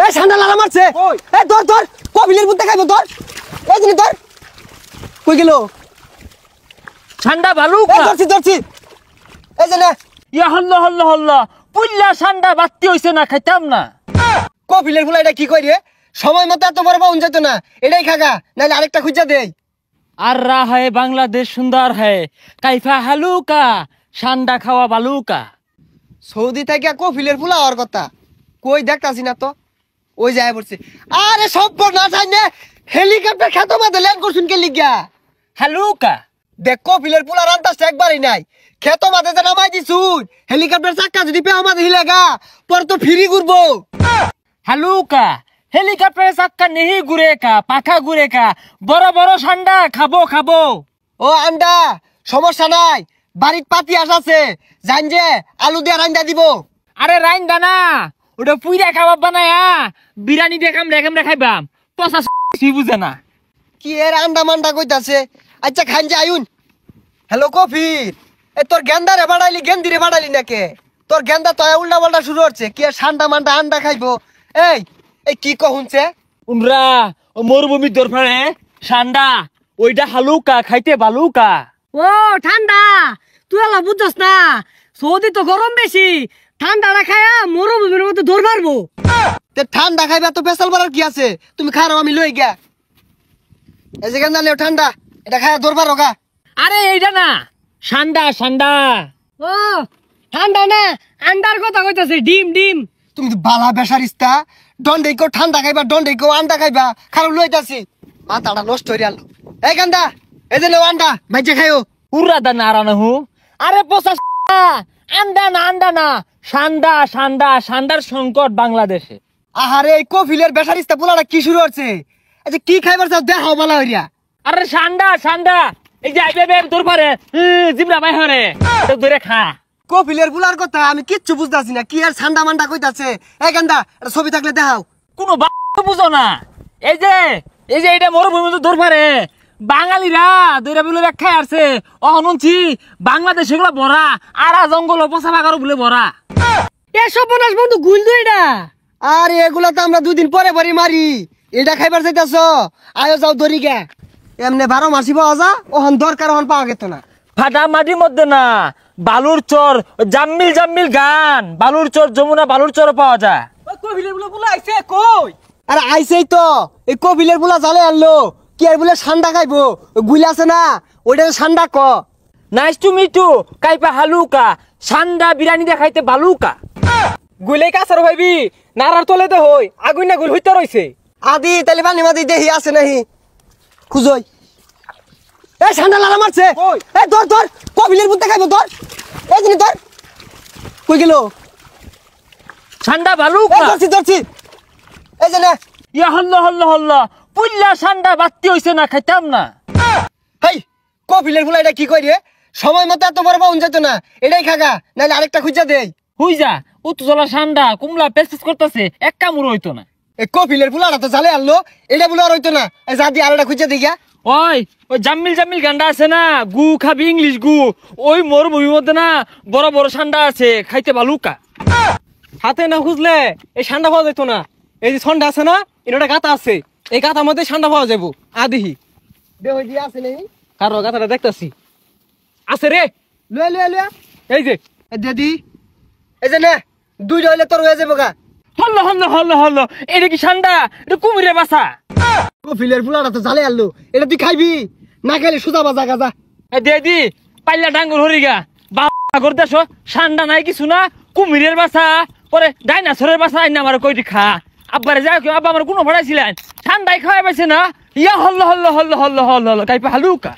এই ঠান্ডা লাগা মারছে এই ধর ধর কবিলের বুতে খাইবো ধর এই জিনি ধর কই গেল ঠান্ডা বালুকা ধরছি ধরছি এই যে না ইয়া হল্লা হল্লা হল্লা পুল্লা ঠান্ডা বাতি হইছে না খাইতাম না কবিলের ফুলা এটা কি কই রে সময় মতো এত বড় পাউন যেত না এটাই খাগা নাইলে আরেকটা খুঁজা দেই আর রা হয় বাংলাদেশ সুন্দর হয় কাইফা হালুকা ঠান্ডা খাওয়া বালুকা সৌদি থেকে কফিলের ফুলা হওয়ার কথা কই দেখতাছি না তো ওই যায় পড়ছে আরে সব না চাই না হেলিকপ্টার খেতো মাঝে ল্যান্ড করছুন কে লিগা হালুকা দেখ কফিলের ফুলা রান্তাছে একবারই নাই খেতো মাঝে যে নামাই দিছুন হেলিকপ্টার চাক্কা যদি পেও মাঝে হিলেগা পর তো ফিরি ঘুরবো হালুকা হেলিকপ্টারে চাক্কা নেহি ঘুরে কা পাখা ঘুরে কা বড় বড় ঠান্ডা খাবো খাবো ও আন্ডা সমস্যা নাই বাড়ির পাতি আসাছে জান যে আলু দিয়ে রান্দা দিব আরে রাইন দানা ওটা পুইরা খাবার বানায়া বিরিয়ানি দেখাম রেখাম খাইবাম পচা বুঝে না কি এর আন্ডা মান্ডা কইতাছে আচ্ছা খান যে আয়ুন হ্যালো কফির এ তোর গেন্দারে বাড়াইলি গেন্দিরে বাড়াইলি নাকে তোর গেন্দা তো উল্টা পাল্টা শুরু হচ্ছে কি আর ঠান্ডা মান্ডা আন্ডা খাইবো এই এই কি কহুনছে উমরা ও মরুভূমির দরবারে ঠান্ডা ওইটা হালুকা খাইতে বালুকা ও ঠান্ডা তুই আলা বুঝছস না সৌদি তো গরম বেশি ঠান্ডাটা খায়া মরুভূমির মতো দৌড় মারবো তে ঠান্ডা খাইবা তো পেশাল বাড়ার কি আছে তুমি খারাও আমি লই গিয়া এই যে গেন্দা লেও ঠান্ডা এটা খায়া দরবার রোগা আরে এইটা না ঠান্ডা ঠান্ডা ও ঠান্ডা না আন্ডার কথা কইতাছে ডিম ডিম তুমি তো বালা বেসারিস্তা দন্ডে কো ঠান্ডা খাইবা দন্ডে কো আন্ডা খাইবা খারাপ লইতাছি মাথাটা নষ্ট হই গেল এই গেন্দা এই যে লেও আন্ডা বাইচে খাইও উড়া দা নারানা হু আরে পচা আন্ডা না ঠান্ডা ঠান্ডা ঠান্ডার সংকট বাংলাদেশে আহারে এই কফিলের বেসারিস্তা পোলাটা কি শুরু হচ্ছে আচ্ছা কি খাইবার চাও দেখাও বালা হইয়া আরে ঠান্ডা ঠান্ডা এই যে আইবে তোর পারে জিমরা বাই হরে তো ধরে খা কফিলের পোলার কথা আমি কিচ্ছু বুঝতাছি না কি আর ঠান্ডা মান্ডা কইতাছে এই গেন্দা এটা ছবি থাকলে দেখাও কোনো বুঝো না এই যে এটা মরুভূমি তো ধর পারে বাঙালিরা দইরা বলে ব্যাখ্যা আছে অহনছি বাংলাদেশ এগুলো ভরা আরা জঙ্গল পচা বাগারও বলে ভরা এসব বনাস বন্ধু গুল দুই না আরে এগুলা তো আমরা 2 দিন পরে পরে মারি এটা খাইবার চাইতাছ আয়ো যাও দরি গে এমনে 12 মাসি পাওয়া যা ওহন দরকার ওহন পাওয়া গেত না ফাটা মাটির মধ্যে না বালুর চর জাম্মিল গান বালুর চর যমুনা বালুর চর পাওয়া যায় কফিলের বলে আইছে কই আরে আইছেই তো এই কফিলের পোলা জালে আনলো কি আর বলে ঠান্ডা খাইবো গুলি আছে না ওইটা ঠান্ডা ক নাইস টু মিট ইউ কাইপা হালুকা ঠান্ডা বিরিয়ানি দেখাইতে বালুকা গুলে কাছার ভাইবি নারার তলে দে হই আগুন না গুল হইতে রইছে আদি তাহলে পানি মাদি দেহি আছে নাহি খুঁজই এই ঠান্ডা লাগা মারছে এই ধর ধর কফিলের বুতে খাইবো ধর এই জিনি ধর কই গেল ঠান্ডা বালুকা ধরছি ধরছি এই যে না ইয়া হল্লা পুল্লা ঠান্ডা বাতি হইছে না খাইতাম না হেই কফিলের ফুলা এটা কি কই রে সময় মতো এত বড় পাউন যেত না এটাই খাগা নাইলে আরেকটা খুঁজা দেই হুই যা উত্তজলা ঠান্ডা কুমলা পেস করতেছে এক কামড় হইতো না এই কফিলের ফুলাটা তো জালে আনলো এটা বলে আর হইতো না এই যা দিয়ে আরেকটা খুঁজা দেই গা ওই জাম্মিল গান্ডা আছে না গু খাবি ইংলিশ গু ওই মরুভূমির মধ্যে না বড় বড় ঠান্ডা আছে খাইতে বালুকা হাতে না খুঁজলে এই ঠান্ডা পাওয়া যেত না এই যে ঠান্ডা আছে না এটা গাতা আছে এই গাতার মধ্যে ঠান্ডা পাওয়া যাবো আদিহি দে হই দিয়া আছে নেই কারো গাতাটা দেখতাছি আছে রে লয়ে লয়ে লয়ে এই যে এই দিদি এই যে না দুইটা হইলে তোর হয়ে যাবো গা হল্ল এটা কি ঠান্ডা এটা কুমিরের বাসা কফিলের ফুলাটা তো জালে আনলো এটা তুই খাইবি না খাইলে সুজা বাজা গাজা দি পাল্লা ডাঙ্গুর হরিগা বাগর দেশ ঠান্ডা নাই কিছু না কুমিরের বাসা পরে ডাইনাসরের বাসা আইনা আমার কইটি খা আব্বারে যাও কেউ আব্বা আমার কোনো ভাড়াইছিলেন ঠান্ডায় খাওয়াই পাইছে না ইয়া হল্ল কাইপা হালুকা